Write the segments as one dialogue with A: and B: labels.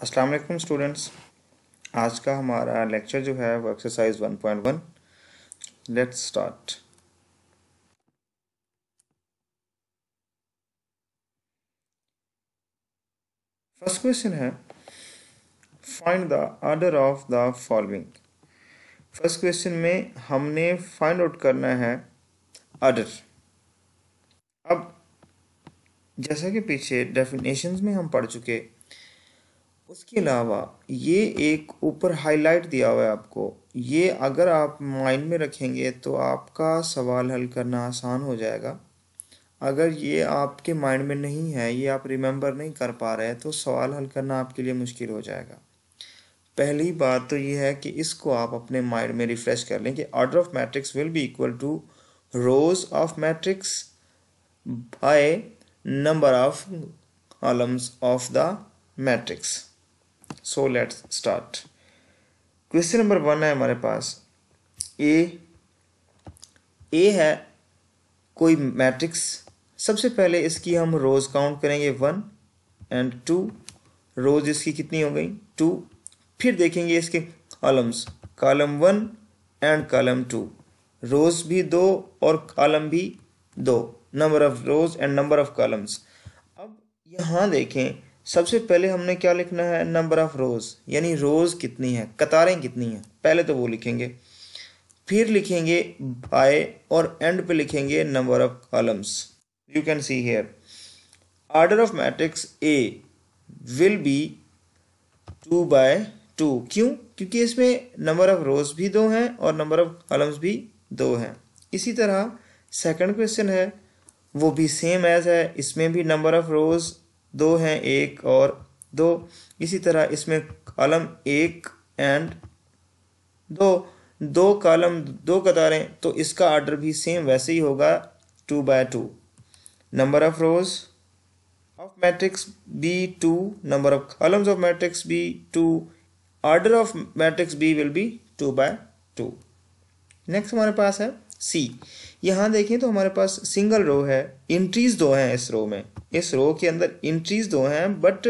A: अस्सलाम वालेकुम स्टूडेंट्स। आज का हमारा लेक्चर जो है वो exercise 1.1। Let's start. First question है find the order of the following. First question में हमने फाइंड आउट करना है ऑर्डर। अब जैसा कि पीछे डेफिनेशंस में हम पढ़ चुके, उसके अलावा ये एक ऊपर हाईलाइट दिया हुआ है आपको। ये अगर आप माइंड में रखेंगे तो आपका सवाल हल करना आसान हो जाएगा। अगर ये आपके माइंड में नहीं है, ये आप रिमेंबर नहीं कर पा रहे हैं, तो सवाल हल करना आपके लिए मुश्किल हो जाएगा। पहली बात तो ये है कि इसको आप अपने माइंड में रिफ्रेश कर लें कि order of matrix will be equal to rows of matrix by number of columns of the matrix. So let's start. Question number 1 है हमारे पास। ए है कोई मैट्रिक्स। सबसे पहले इसकी हम रोज काउंट करेंगे 1 एंड 2। रोज इसकी कितनी हो गई 2। फिर देखेंगे इसके कॉलम्स, कॉलम 1 एंड कॉलम 2। रोज भी 2 और कॉलम भी 2। Number of rose and number of columns. अब यहाँ देखें, सबसे पहले हमने क्या लिखना है, नंबर ऑफ रोज, यानी रोज कितनी है, कतारें कितनी है, पहले तो वो लिखेंगे। फिर लिखेंगे बाय और एंड पे लिखेंगे number of columns. You can see here order of matrix A will be 2/2। क्यों? क्योंकि इसमें नंबर ऑफ रोज भी 2 हैं और नंबर ऑफ कॉलम्स भी 2 हैं। इसी तरह सेकंड क्वेश्चन है, वो भी सेम एज है। इसमें भी नंबर ऑफ रोज 2 हैं, 1 और 2। इसी तरह इसमें कॉलम 1 एंड 2 कॉलम 2 कतारें, तो इसका ऑर्डर भी सेम वैसे ही होगा 2/2। Number of rows of matrix B 2, number of columns of matrix B 2, order of matrix B will be 2/2। Next हमारे पास है सी। यहाँ देखें तो हमारे पास सिंगल रो है, एंट्रीज 2 हैं इस रो में। इस रो के अंदर एंट्रीज 2 हैं बट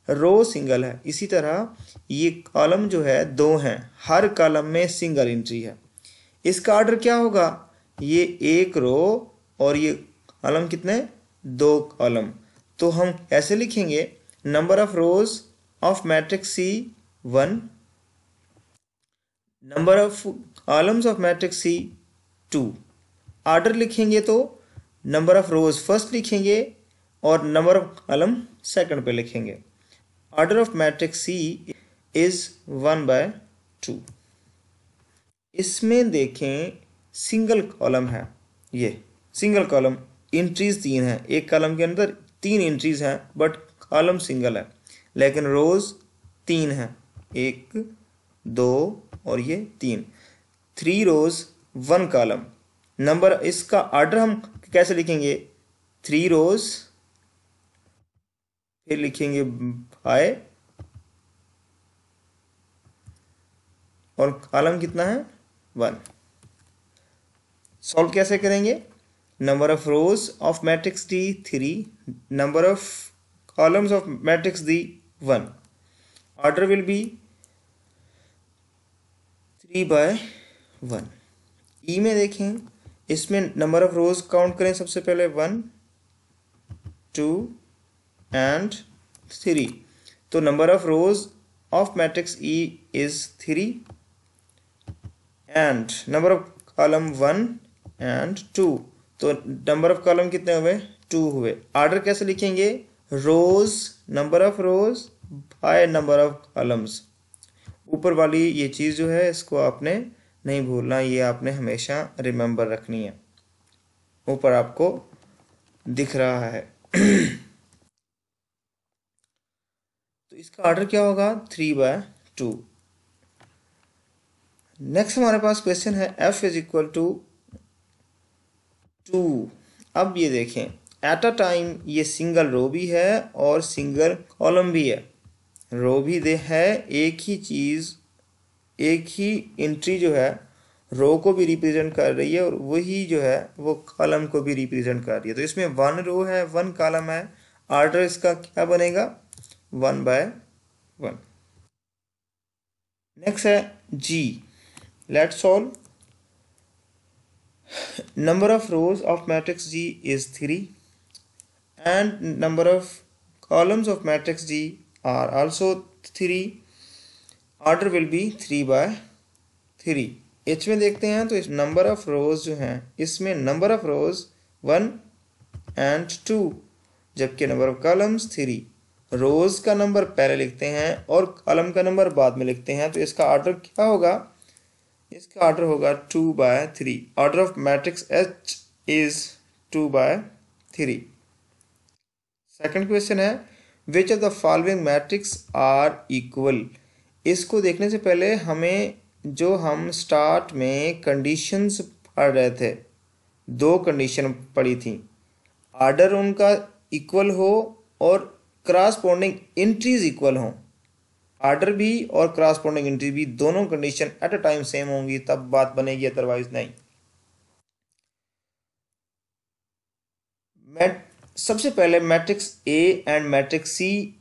A: रो सिंगल है। इसी तरह ये कॉलम जो है 2 हैं, हर कॉलम में सिंगल एंट्री है। इसका ऑर्डर क्या होगा, ये एक रो और ये कॉलम कितने, 2 कॉलम। तो हम ऐसे लिखेंगे number of rows of matrix C 1, number of columns of matrix C 2। Order लिखेंगे तो नंबर ऑफ रोज फर्स्ट लिखेंगे और नंबर ऑफ कॉलम सेकंड पे लिखेंगे। Order of matrix C is 1/2। इसमें देखें सिंगल कॉलम है, ये सिंगल कॉलम, एंट्रीज 3 हैं। एक कॉलम के अंदर 3 एंट्रीज हैं बट कॉलम सिंगल है, लेकिन रोज 3 हैं, 1 2 और ये 3। 3 रोज 1 कॉलम। नंबर, इसका ऑर्डर हम कैसे लिखेंगे, 3 रोज, फिर लिखेंगे बाय और कॉलम कितना है 1। सॉल्व कैसे करेंगे, number of rows of matrix D 3, number of columns of matrix D 1, order will be 3/1। ई में देखें, इसमें नंबर ऑफ रोज काउंट करें, सबसे पहले 1 2 एंड 3। तो number of rows of matrix E is 3 and number of column 1 and 2। तो number of column कितने हुए, 2 हुए। ऑर्डर कैसे लिखेंगे, rows, number of rows by number of columns. ऊपर वाली ये चीज़ जो है इसको आपने नहीं भूलना, ये आपने हमेशा रिमेंबर रखनी है। ऊपर आपको दिख रहा है तो इसका ऑर्डर क्या होगा 3/2। नेक्स्ट हमारे पास क्वेश्चन है f इज इक्वल टू 2। अब ये देखें, एट अ टाइम ये सिंगल रो भी है और सिंगल कॉलम भी है। रो भी दे है, एक ही चीज़, एक ही एंट्री जो है रो को भी रिप्रेजेंट कर रही है और वही जो है वो कॉलम को भी रिप्रेजेंट कर रही है। तो इसमें 1 रो है 1 कॉलम है, ऑर्डर इसका क्या बनेगा 1/2। 1। नेक्स्ट है G. Let's solve. Number of rows of matrix G is 3 and number of columns of matrix G are also 3. Order will be 3 by 3. H में देखते हैं तो इस नंबर ऑफ रोज जो हैं इसमें नंबर ऑफ रोज 1 and 2, जबकि नंबर ऑफ कॉलम्स 3। रोज का नंबर पहले लिखते हैं और कॉलम का नंबर बाद में लिखते हैं, तो इसका ऑर्डर क्या होगा? इसका ऑर्डर होगा 2 by 3। Order of matrix H is 2 by 3। Second question है which of the following matrix are equal. इसको देखने से पहले हमें जो हम स्टार्ट में कंडीशंस पढ़ रहे थे, 2 कंडीशन पढ़ी थी, ऑर्डर उनका इक्वल हो और क्रॉसपोंडिंग एंट्रीज इक्वल हो। ऑर्डर भी और क्रॉसपोंडिंग एंट्री भी दोनों condition at a time same होंगी तब बात बनेगी, अदरवाइज नहीं। सबसे पहले matrix A and matrix C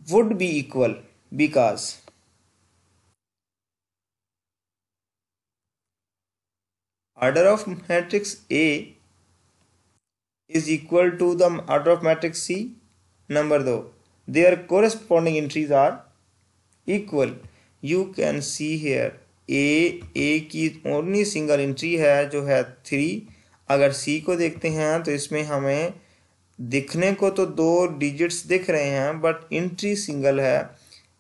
A: would be equal because order of matrix A is equal to the order of matrix C. Number 2, their corresponding entries are equal. You can see here A की only single entry है जो है 3। अगर C को देखते हैं तो इसमें हमें दिखने को तो 2 डिजिट्स दिख रहे हैं बट एंट्री सिंगल है।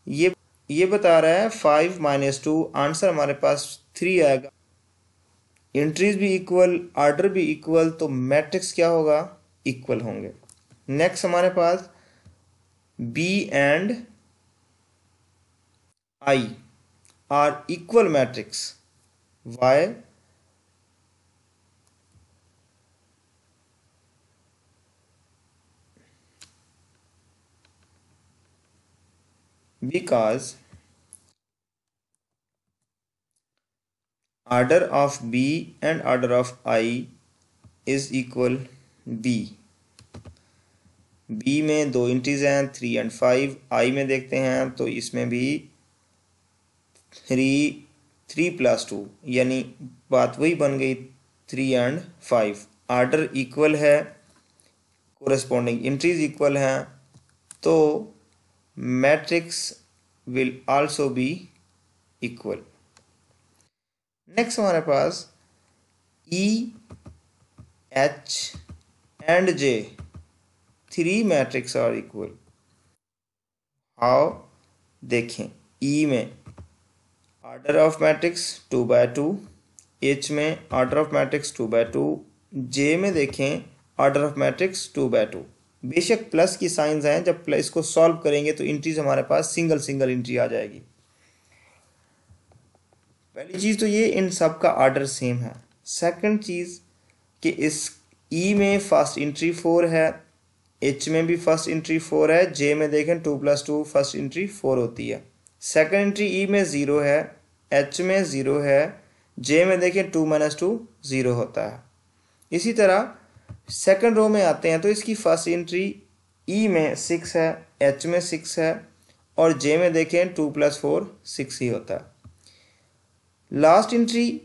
A: ये बता रहा है 5 - 2, आंसर हमारे पास 3 आएगा। एंट्रीज भी इक्वल, ऑर्डर भी इक्वल, तो मैट्रिक्स क्या होगा? इक्वल होंगे। नेक्स्ट हमारे पास B and I are equal matrix. Why? Because order of B and order of I is equal B। B में 2 इंट्रीज हैं 3 and 5। I में देखते हैं तो इसमें भी 3 + 2, यानी बात वही बन गई 3 and 5। ऑर्डर इक्वल है, कोरेस्पॉन्डिंग इंट्रीज इक्वल हैं, तो matrix will also be equal. Next हमारे पास E, H and J 3 matrix are equal. How? देखें, E में order of matrix 2 by 2, H में order of matrix 2 by 2, J में देखें ऑर्डर ऑफ मैट्रिक्स 2 by 2। बेशक प्लस की साइंस हैं, जब प्लस को सॉल्व करेंगे तो इंट्रीज हमारे पास सिंगल इंट्री आ जाएगी। पहली चीज़ तो ये इन सब का ऑर्डर सेम है। सेकंड चीज़ कि इस ई में फर्स्ट एंट्री 4 है, एच में भी फर्स्ट एंट्री 4 है, जे में देखें 2 + 2 फर्स्ट एंट्री 4 होती है। सेकंड एंट्री ई में 0 है, एच में 0 है, जे में देखें 2 - 2 0 होता है। इसी तरह सेकंड रो में आते हैं तो इसकी फर्स्ट एंट्री ई में 6 है, एच में 6 है और जे में देखें 2 + 4 6 ही होता है। लास्ट एंट्री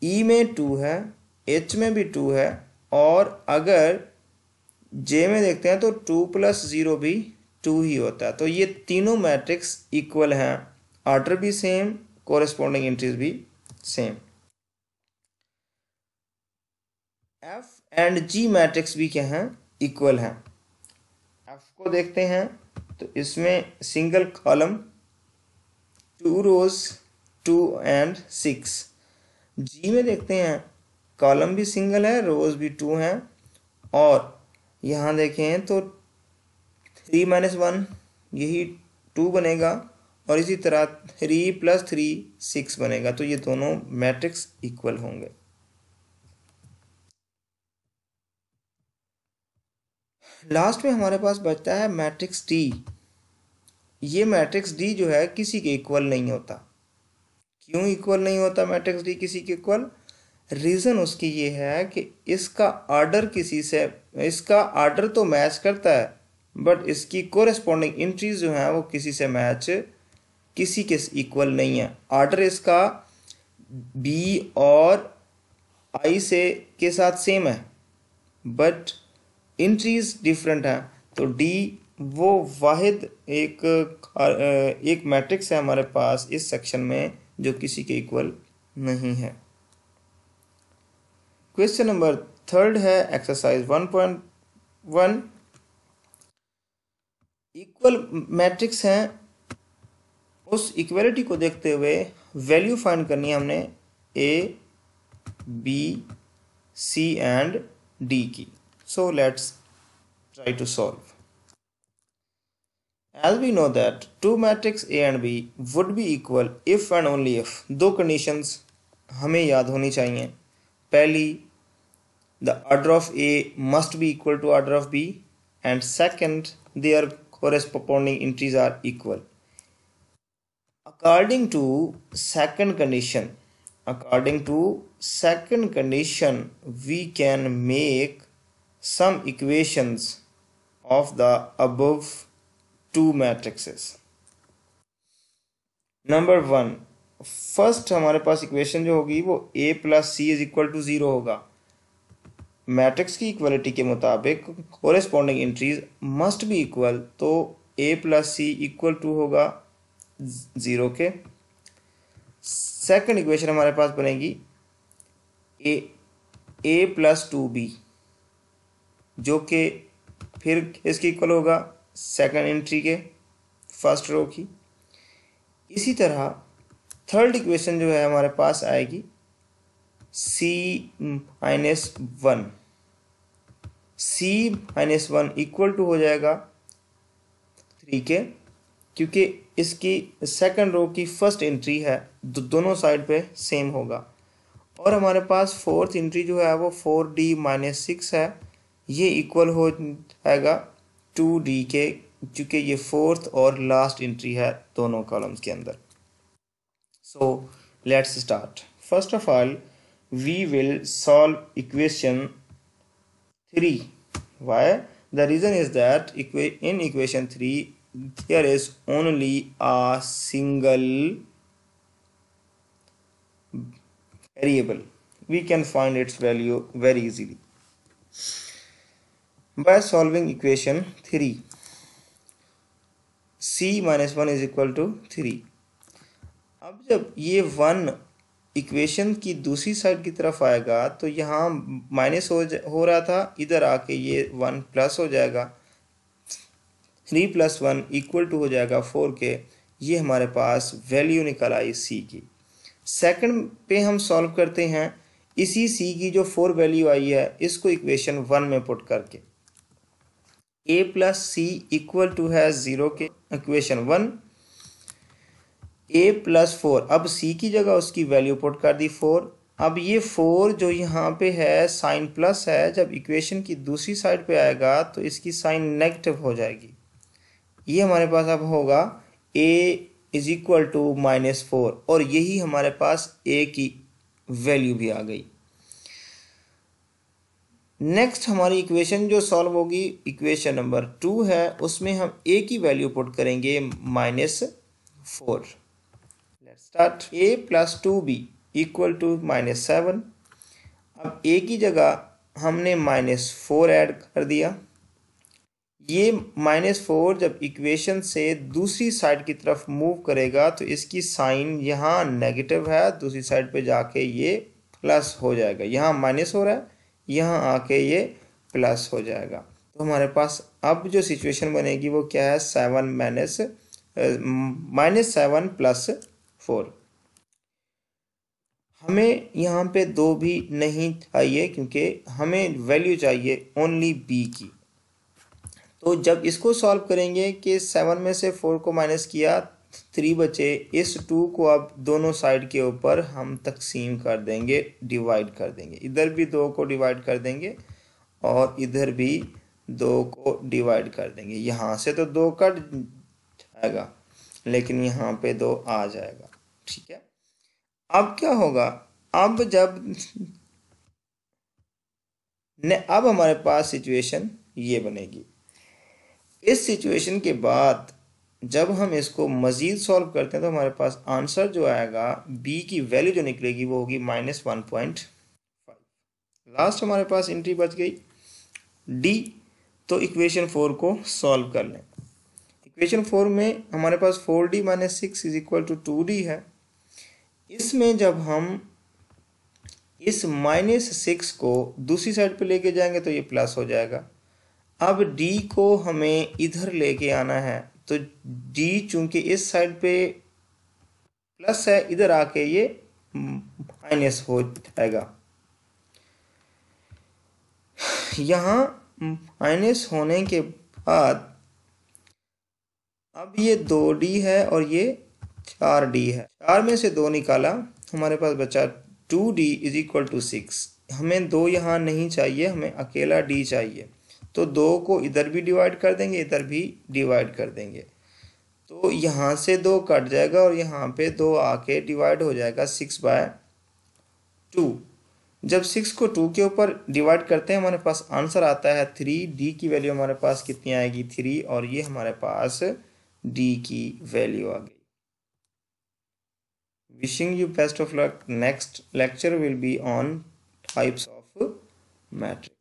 A: ई में 2 है, एच में भी 2 है और अगर जे में देखते हैं तो 2 + 0 भी 2 ही होता है। तो ये तीनों मैट्रिक्स इक्वल हैं, ऑर्डर भी सेम, कोरेस्पॉन्डिंग एंट्रीज भी same. F and ji matrix भी क्या हैं? इक्वल हैं। एफ को देखते हैं तो इसमें सिंगल कॉलम, 2 रोज, 2 and 6। जी में देखते हैं कॉलम भी सिंगल है, रोज भी 2 हैं और यहाँ देखें तो 3 - 1 यही 2 बनेगा और इसी तरह 3 + 3 6 बनेगा। तो ये दोनों मैट्रिक्स इक्वल होंगे। लास्ट में हमारे पास बचता है मैट्रिक्स डी। ये मैट्रिक्स डी जो है किसी के इक्वल नहीं होता। क्यों इक्वल नहीं होता मैट्रिक्स डी किसी के इक्वल? रीज़न उसकी ये है कि इसका ऑर्डर तो मैच करता है बट इसकी कोरेस्पॉन्डिंग एंट्रीज जो हैं वो किसी से मैच, किसी के इक्वल नहीं है। ऑर्डर इसका बी और आई से के साथ सेम है बट एंट्रीज डिफरेंट है। तो डी वो वाहिद एक मैट्रिक्स है हमारे पास इस सेक्शन में जो किसी के इक्वल नहीं है। क्वेश्चन नंबर 3 है एक्सरसाइज 1.1। इक्वल मैट्रिक्स हैं, उस इक्वलिटी को देखते हुए वैल्यू फाइंड करनी है हमने A B C and D की। So let's try to solve. As we know that two matrix A and B would be equal if and only if दो conditions हमें याद होनी चाहिए। पहली, the order of A must be equal to order of B, and second, their corresponding entries are equal. According to second condition, we can make some equations of the above two matrices. Number 1, first हमारे पास equation जो होगी वो a plus C is equal to 0 होगा। Matrix की equality के मुताबिक corresponding entries must be equal, तो a plus C equal to होगा 0 के। सेकंड इक्वेशन हमारे पास बनेगी a प्लस 2b, जो कि फिर इसकी इक्वल होगा सेकंड एंट्री के फर्स्ट रो की। इसी तरह थर्ड इक्वेशन जो है हमारे पास आएगी c-1 इक्वल टू हो जाएगा 3 के, क्योंकि इसकी सेकंड रो की फर्स्ट एंट्री है, दोनों साइड पे सेम होगा। और हमारे पास फोर्थ एंट्री जो है वो 4d-6 है, ये इक्वल हो जाएगा 2d के, क्योंकि ये फोर्थ और लास्ट एंट्री है दोनों कॉलम्स के अंदर। So let's start. First of all we will solve equation 3। Why? The reason is that in equation 3 there is only a single variable. We can find its value very easily by solving equation 3. c-1 is equal to 3। अब जब ये 1 equation की दूसरी side की तरफ आएगा तो यहाँ माइनस हो रहा था, इधर आके ये 1 प्लस हो जाएगा। 3 + 1 इक्वल टू हो जाएगा 4 के। ये हमारे पास वैल्यू निकल आई सी की। सेकंड पे हम सॉल्व करते हैं इसी सी की जो 4 वैल्यू आई है इसको इक्वेशन 1 में पुट करके। a + c इक्वल टू है 0 के इक्वेशन 1। a + 4, अब c की जगह उसकी वैल्यू पुट कर दी 4। अब ये 4 जो यहाँ पे है साइन प्लस है, जब इक्वेशन की दूसरी साइड पे आएगा तो इसकी साइन नेगेटिव हो जाएगी। ये हमारे पास अब होगा a इज इक्वल टू -4, और यही हमारे पास a की वैल्यू भी आ गई। नेक्स्ट हमारी इक्वेशन जो सॉल्व होगी इक्वेशन नंबर 2 है, उसमें हम a की वैल्यू पुट करेंगे -4। Let's start. a + 2b equal to -7। अब a की जगह हमने -4 ऐड कर दिया। ये -4 जब इक्वेशन से दूसरी साइड की तरफ मूव करेगा तो इसकी साइन यहाँ नेगेटिव है, दूसरी साइड पे जाके ये प्लस हो जाएगा। यहाँ माइनस हो रहा है, यहाँ आके ये प्लस हो जाएगा। तो हमारे पास अब जो सिचुएशन बनेगी वो क्या है, -7 + 4। हमें यहाँ पे 2 भी नहीं चाहिए क्योंकि हमें वैल्यू चाहिए ओनली b की। तो जब इसको सॉल्व करेंगे कि 7 में से 4 को माइनस किया 3 बचे, इस 2 को अब दोनों साइड के ऊपर हम तकसीम कर देंगे, डिवाइड कर देंगे। इधर भी 2 को डिवाइड कर देंगे और इधर भी 2 को डिवाइड कर देंगे। यहाँ से तो 2 कट जाएगा लेकिन यहाँ पे 2 आ जाएगा। ठीक है, अब क्या होगा, अब हमारे पास सिचुएशन ये बनेगी। इस सिचुएशन के बाद जब हम इसको मज़ीद सॉल्व करते हैं तो हमारे पास आंसर जो आएगा, b की वैल्यू जो निकलेगी वो होगी -1.5। लास्ट हमारे पास एंट्री बच गई d। तो इक्वेशन 4 को सॉल्व कर लें। इक्वेशन 4 में हमारे पास 4d - 6 = 2d है। इसमें जब हम इस -6 को दूसरी साइड पे लेके जाएंगे तो ये प्लस हो जाएगा। अब d को हमें इधर लेके आना है, तो d चूंकि इस साइड पे प्लस है, इधर आके ये माइनस हो जाएगा। यहाँ माइनस होने के बाद अब ये 2d है और ये 4d है। 4 में से 2 निकाला, हमारे पास बचा 2d = 6। हमें 2 यहाँ नहीं चाहिए, हमें अकेला d चाहिए। तो 2 को इधर भी डिवाइड कर देंगे, इधर भी डिवाइड कर देंगे, तो यहाँ से 2 कट जाएगा और यहाँ पे 2 आके डिवाइड हो जाएगा 6/2। जब 6 को 2 के ऊपर डिवाइड करते हैं हमारे पास आंसर आता है 3। d की वैल्यू हमारे पास कितनी आएगी, 3, और ये हमारे पास d की वैल्यू आ गई। Wishing you best of luck. Next lecture will be on types of matrix.